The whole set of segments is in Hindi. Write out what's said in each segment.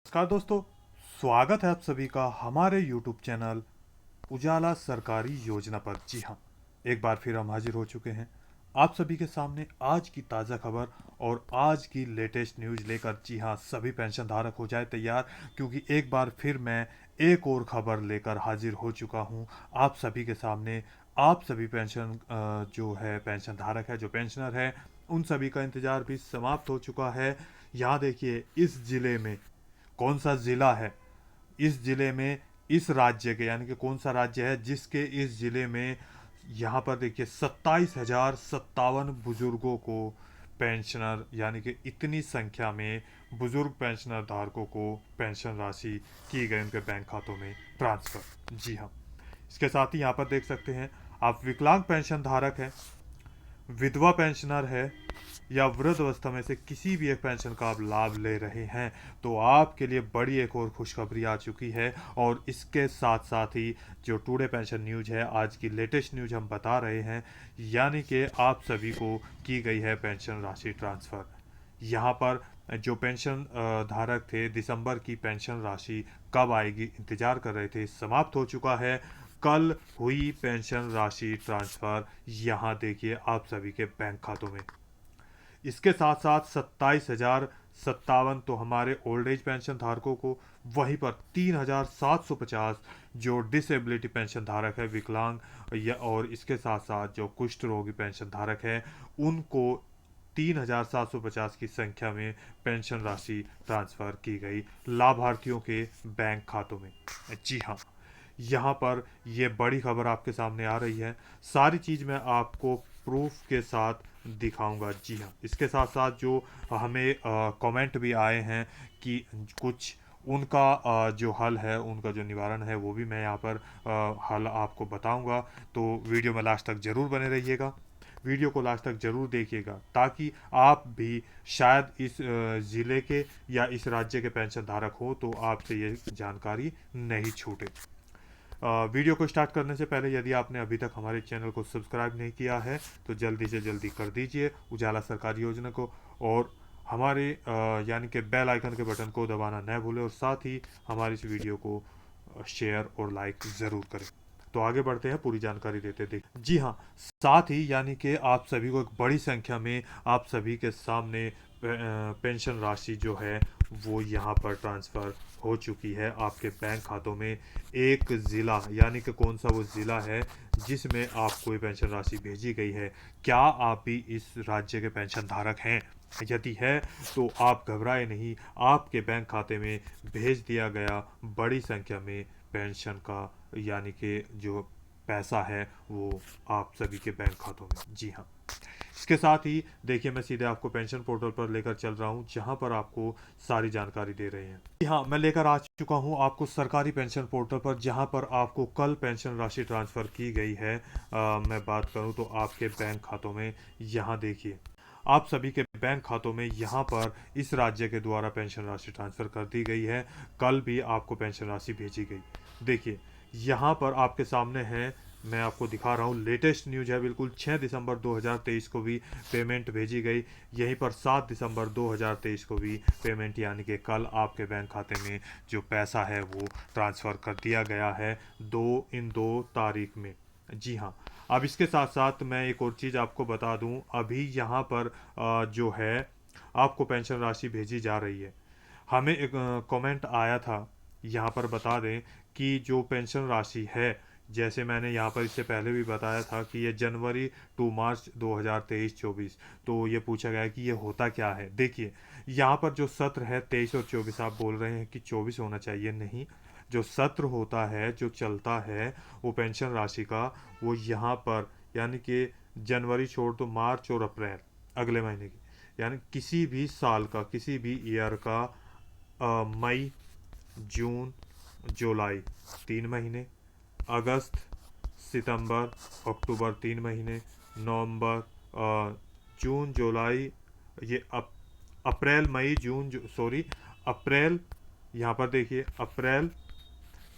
नमस्कार दोस्तों। स्वागत है आप सभी का हमारे YouTube चैनल उजाला सरकारी योजना पर। जी हाँ, एक बार फिर हम हाजिर हो चुके हैं आप सभी के सामने आज की ताज़ा खबर और आज की लेटेस्ट न्यूज़ लेकर। जी हाँ, सभी पेंशन धारक हो जाए तैयार, क्योंकि एक बार फिर मैं एक और खबर लेकर हाजिर हो चुका हूँ आप सभी के सामने। आप सभी पेंशन जो है पेंशन धारक है, जो पेंशनर है, उन सभी का इंतज़ार भी समाप्त हो चुका है। यहाँ देखिए, इस ज़िले में कौन सा ज़िला है, इस ज़िले में, इस राज्य के, यानी कि कौन सा राज्य है जिसके इस ज़िले में, यहाँ पर देखिए 27,057 बुजुर्गों को पेंशनर, यानी कि इतनी संख्या में बुजुर्ग पेंशनर धारकों को पेंशन राशि की गई उनके बैंक खातों में ट्रांसफ़र। जी हाँ, इसके साथ ही यहाँ पर देख सकते हैं आप विकलांग पेंशन धारक हैं, विधवा पेंशनर है या वृद्ध अवस्था में से किसी भी एक पेंशन का आप लाभ ले रहे हैं, तो आपके लिए बड़ी एक और खुशखबरी आ चुकी है। और इसके साथ साथ ही जो टुडे पेंशन न्यूज है, आज की लेटेस्ट न्यूज हम बता रहे हैं, यानी कि आप सभी को की गई है पेंशन राशि ट्रांसफ़र। यहाँ पर जो पेंशन धारक थे, दिसंबर की पेंशन राशि कब आएगी इंतजार कर रहे थे, समाप्त हो चुका है। कल हुई पेंशन राशि ट्रांसफ़र, यहाँ देखिए आप सभी के बैंक खातों में। इसके साथ साथ 27,057 तो हमारे ओल्ड एज पेंशन धारकों को, वहीं पर 3,750 जो डिसेबिलिटी पेंशन धारक है, विकलांग, या और इसके साथ साथ जो कुष्ठ रोगी पेंशन धारक है, उनको 3,750 की संख्या में पेंशन राशि ट्रांसफ़र की गई लाभार्थियों के बैंक खातों में। जी हाँ, यहाँ पर ये बड़ी खबर आपके सामने आ रही है। सारी चीज़ मैं आपको प्रूफ के साथ दिखाऊंगा। जी हाँ, इसके साथ साथ जो हमें कमेंट भी आए हैं कि कुछ उनका जो हल है, उनका जो निवारण है, वो भी मैं यहाँ पर हल आपको बताऊंगा। तो वीडियो में लास्ट तक ज़रूर बने रहिएगा, वीडियो को लास्ट तक ज़रूर देखिएगा, ताकि आप भी शायद इस ज़िले के या इस राज्य के पेंशन धारक हो तो आपसे ये जानकारी नहीं छूटे। वीडियो को स्टार्ट करने से पहले यदि आपने अभी तक हमारे चैनल को सब्सक्राइब नहीं किया है तो जल्दी से जल्दी कर दीजिए उजाला सरकारी योजना को, और हमारे यानी कि बेल आइकन के बटन को दबाना न भूलें, और साथ ही हमारी इस वीडियो को शेयर और लाइक ज़रूर करें। तो आगे बढ़ते हैं, पूरी जानकारी देते देख। जी हाँ, साथ ही यानी कि आप सभी को एक बड़ी संख्या में आप सभी के सामने पेंशन राशि जो है वो यहाँ पर ट्रांसफ़र हो चुकी है आपके बैंक खातों में। एक ज़िला, यानी कि कौन सा वो ज़िला है जिसमें आपको ये पेंशन राशि भेजी गई है, क्या आप भी इस राज्य के पेंशन धारक हैं? यदि है तो आप घबराए नहीं, आपके बैंक खाते में भेज दिया गया बड़ी संख्या में पेंशन का, यानी कि जो पैसा है वो आप सभी के बैंक खातों में। जी हाँ, इसके साथ ही देखिए, मैं सीधे आपको पेंशन पोर्टल पर लेकर चल रहा हूँ, जहाँ पर आपको सारी जानकारी दे रहे हैं। जी हाँ, मैं लेकर आ चुका हूँ आपको सरकारी पेंशन पोर्टल पर, जहाँ पर आपको कल पेंशन राशि ट्रांसफ़र की गई है। मैं बात करूँ तो आपके बैंक खातों में, यहाँ देखिए आप सभी के बैंक खातों में यहाँ पर इस राज्य के द्वारा पेंशन राशि ट्रांसफ़र कर दी गई है। कल भी आपको पेंशन राशि भेजी गई। देखिए, यहाँ पर आपके सामने है, मैं आपको दिखा रहा हूँ, लेटेस्ट न्यूज है बिल्कुल। 6 दिसंबर 2023 को भी पेमेंट भेजी गई। यहीं पर 7 दिसंबर 2023 को भी पेमेंट, यानी कि कल आपके बैंक खाते में जो पैसा है वो ट्रांसफ़र कर दिया गया है इन दो तारीख में। जी हाँ, अब इसके साथ साथ मैं एक और चीज़ आपको बता दूं, अभी यहाँ पर जो है आपको पेंशन राशि भेजी जा रही है। हमें एक कमेंट आया था, यहाँ पर बता दें कि जो पेंशन राशि है, जैसे मैंने यहाँ पर इससे पहले भी बताया था कि ये जनवरी टू मार्च 2023-24, तो ये पूछा गया कि ये होता क्या है। देखिए, यहाँ पर जो सत्र है 23 और 24, आप बोल रहे हैं कि 24 होना चाहिए, नहीं, जो सत्र होता है, जो चलता है वो पेंशन राशि का, वो यहाँ पर, यानी कि जनवरी छोड़ तो मार्च और अप्रैल, अगले महीने की, यानी किसी भी साल का, किसी भी ईयर का मई, जून, जुलाई 3 महीने, अगस्त, सितंबर, अक्टूबर 3 महीने, नवंबर, जून, जुलाई, ये अप्रैल, मई, जून, सॉरी, अप्रैल, यहाँ पर देखिए अप्रैल,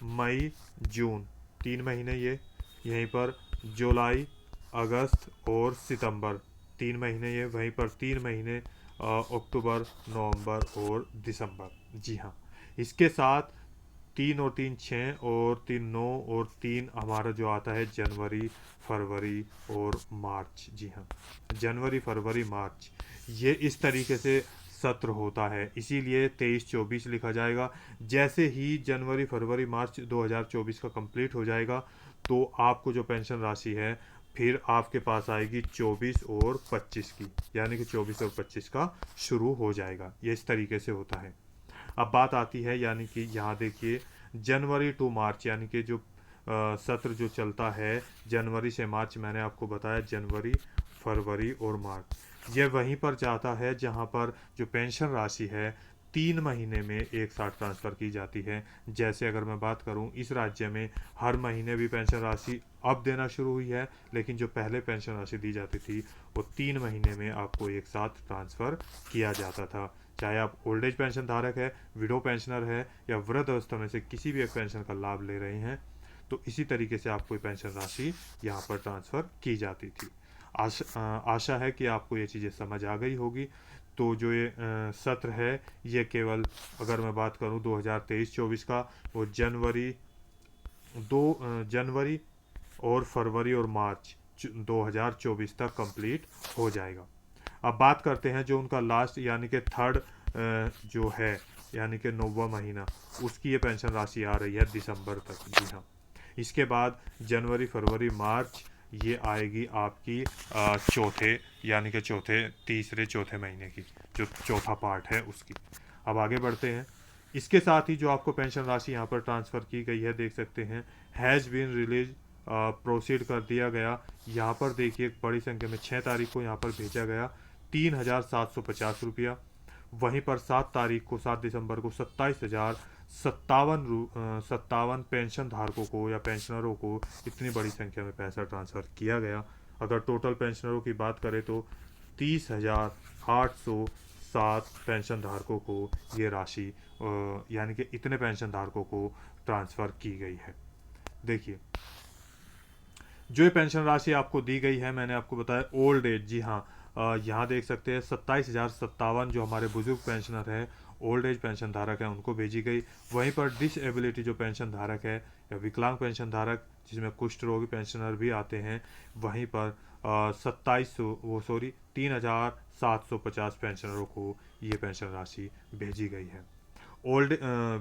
मई, जून 3 महीने ये, यहीं पर जुलाई, अगस्त और सितंबर 3 महीने ये, वहीं पर 3 महीने अक्टूबर, नवंबर और दिसंबर। जी हाँ, इसके साथ 3 और 3 6 और 3 9 और 3 हमारा जो आता है जनवरी, फरवरी और मार्च। जी हाँ, जनवरी, फरवरी, मार्च, ये इस तरीके से सत्र होता है, इसीलिए 23-24 लिखा जाएगा। जैसे ही जनवरी, फरवरी, मार्च 2024 का कंप्लीट हो जाएगा तो आपको जो पेंशन राशि है फिर आपके पास आएगी 24 और 25 की, यानी कि 24 और 25 का शुरू हो जाएगा। ये इस तरीके से होता है। अब बात आती है, यानी कि यहाँ देखिए, जनवरी टू मार्च, यानी कि जो सत्र जो चलता है जनवरी से मार्च, मैंने आपको बताया जनवरी, फरवरी और मार्च, यह वहीं पर जाता है जहाँ पर जो पेंशन राशि है 3 महीने में एक साथ ट्रांसफ़र की जाती है। जैसे अगर मैं बात करूं, इस राज्य में हर महीने भी पेंशन राशि अब देना शुरू हुई है, लेकिन जो पहले पेंशन राशि दी जाती थी वो 3 महीने में आपको एक साथ ट्रांसफ़र किया जाता था। चाहे आप ओल्ड एज पेंशन धारक है, विडो पेंशनर है, या वृद्ध अवस्था में से किसी भी एक पेंशन का लाभ ले रहे हैं, तो इसी तरीके से आपको ये पेंशन राशि यहाँ पर ट्रांसफ़र की जाती थी। आशा है कि आपको ये चीज़ें समझ आ गई होगी। तो जो ये सत्र है, ये केवल, अगर मैं बात करूँ 2023-24 का, वो जनवरी और फरवरी और मार्च 2024 तक कंप्लीट हो जाएगा। अब बात करते हैं जो उनका लास्ट, यानी कि थर्ड जो है, यानी कि 9वां महीना, उसकी ये पेंशन राशि आ रही है दिसंबर तक। जी हाँ, इसके बाद जनवरी, फरवरी, मार्च, ये आएगी आपकी चौथे, यानी कि तीसरे चौथे महीने की, जो चौथा पार्ट है उसकी। अब आगे बढ़ते हैं। इसके साथ ही जो आपको पेंशन राशि यहाँ पर ट्रांसफ़र की गई है, देख सकते हैं, हैज़ बीन रिलीज, प्रोसीड कर दिया गया। यहाँ पर देखिए बड़ी संख्या में 6 तारीख को यहाँ पर भेजा गया 3,750 रुपया। वहीं पर 7 तारीख को, 7 दिसंबर को 27,057 पेंशन धारकों को या पेंशनरों को इतनी बड़ी संख्या में पैसा ट्रांसफ़र किया गया। अगर टोटल पेंशनरों की बात करें तो 30,807 पेंशन धारकों को ये राशि, यानी कि इतने पेंशन धारकों को ट्रांसफ़र की गई है। देखिए, जो ये पेंशन राशि आपको दी गई है, मैंने आपको बताया ओल्ड एज। जी हाँ, यहाँ देख सकते हैं 27,057 जो हमारे बुजुर्ग पेंशनर है, ओल्ड एज पेंशन धारक है, उनको भेजी गई। वहीं पर डिसएबिलिटी जो पेंशन धारक है या विकलांग पेंशन धारक, जिसमें कुष्ठ रोगी पेंशनर भी आते हैं, वहीं पर 3,750 पेंशनरों को ये पेंशन राशि भेजी गई है। ओल्ड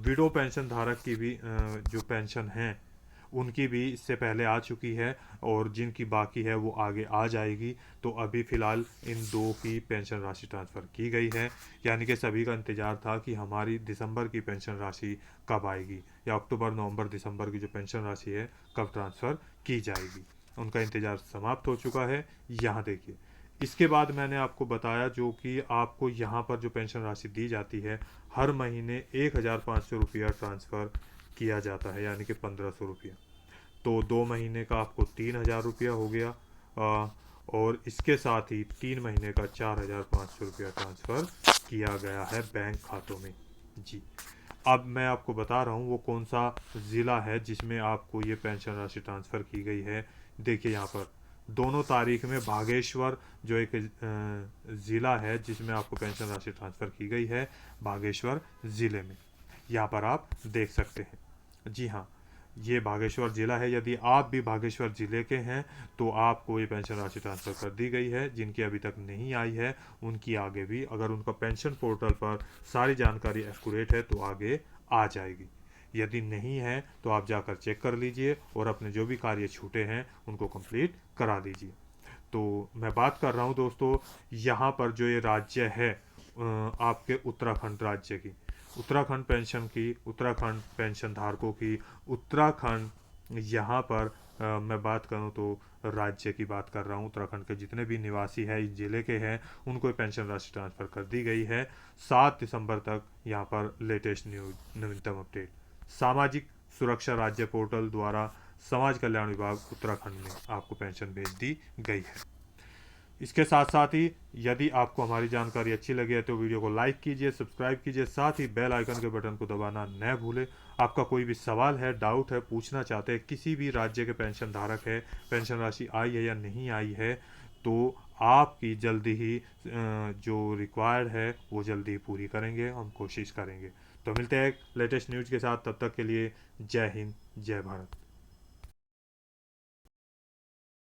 विडो पेंशन धारक की भी जो पेंशन है उनकी भी इससे पहले आ चुकी है, और जिनकी बाकी है वो आगे आ जाएगी। तो अभी फ़िलहाल इन दो की पेंशन राशि ट्रांसफ़र की गई है, यानी कि सभी का इंतज़ार था कि हमारी दिसंबर की पेंशन राशि कब आएगी, या अक्टूबर, नवंबर, दिसंबर की जो पेंशन राशि है कब ट्रांसफ़र की जाएगी। उनका इंतज़ार समाप्त हो चुका है। यहाँ देखिए, इसके बाद मैंने आपको बताया जो कि आपको यहाँ पर जो पेंशन राशि दी जाती है, हर महीने 1,500 रुपया ट्रांसफ़र किया जाता है, यानी कि 1,500 रुपया। तो 2 महीने का आपको 3,000 रुपया हो गया, और इसके साथ ही 3 महीने का 4,500 रुपया ट्रांसफ़र किया गया है बैंक खातों में। जी, अब मैं आपको बता रहा हूँ वो कौन सा ज़िला है जिसमें आपको ये पेंशन राशि ट्रांसफ़र की गई है। देखिए यहाँ पर दोनों तारीख में बागेश्वर जो एक ज़िला है जिसमें आपको पेंशन राशि ट्रांसफ़र की गई है, बागेश्वर ज़िले में, यहाँ पर आप देख सकते हैं। जी हाँ, ये बागेश्वर ज़िला है। यदि आप भी बागेश्वर ज़िले के हैं तो आपको ये पेंशन राशि ट्रांसफ़र कर दी गई है। जिनकी अभी तक नहीं आई है उनकी आगे भी, अगर उनका पेंशन पोर्टल पर सारी जानकारी एक्यूरेट है तो आगे आ जाएगी। यदि नहीं है तो आप जाकर चेक कर लीजिए और अपने जो भी कार्य छूटे हैं उनको कंप्लीट करा दीजिए। तो मैं बात कर रहा हूँ दोस्तों, यहाँ पर जो ये राज्य है आपके उत्तराखंड राज्य की, उत्तराखंड पेंशन की, उत्तराखंड पेंशन धारकों की, उत्तराखंड, यहाँ पर मैं बात करूँ तो राज्य की बात कर रहा हूँ, उत्तराखंड के जितने भी निवासी हैं इस ज़िले के हैं उनको पेंशन राशि ट्रांसफ़र कर दी गई है। 7 दिसंबर तक यहाँ पर लेटेस्ट न्यूज, नवीनतम अपडेट, सामाजिक सुरक्षा राज्य पोर्टल द्वारा समाज कल्याण विभाग उत्तराखंड में आपको पेंशन भेज दी गई है। इसके साथ साथ ही यदि आपको हमारी जानकारी अच्छी लगी है तो वीडियो को लाइक कीजिए, सब्सक्राइब कीजिए, साथ ही बेल आइकन के बटन को दबाना न भूलें। आपका कोई भी सवाल है, डाउट है, पूछना चाहते हैं, किसी भी राज्य के पेंशन धारक है, पेंशन राशि आई है या नहीं आई है, तो आपकी जल्दी ही जो रिक्वायर्ड है वो जल्दी ही पूरी करेंगे, हम कोशिश करेंगे। तो मिलते हैं एक लेटेस्ट न्यूज के साथ, तब तक के लिए जय हिंद जय भारत।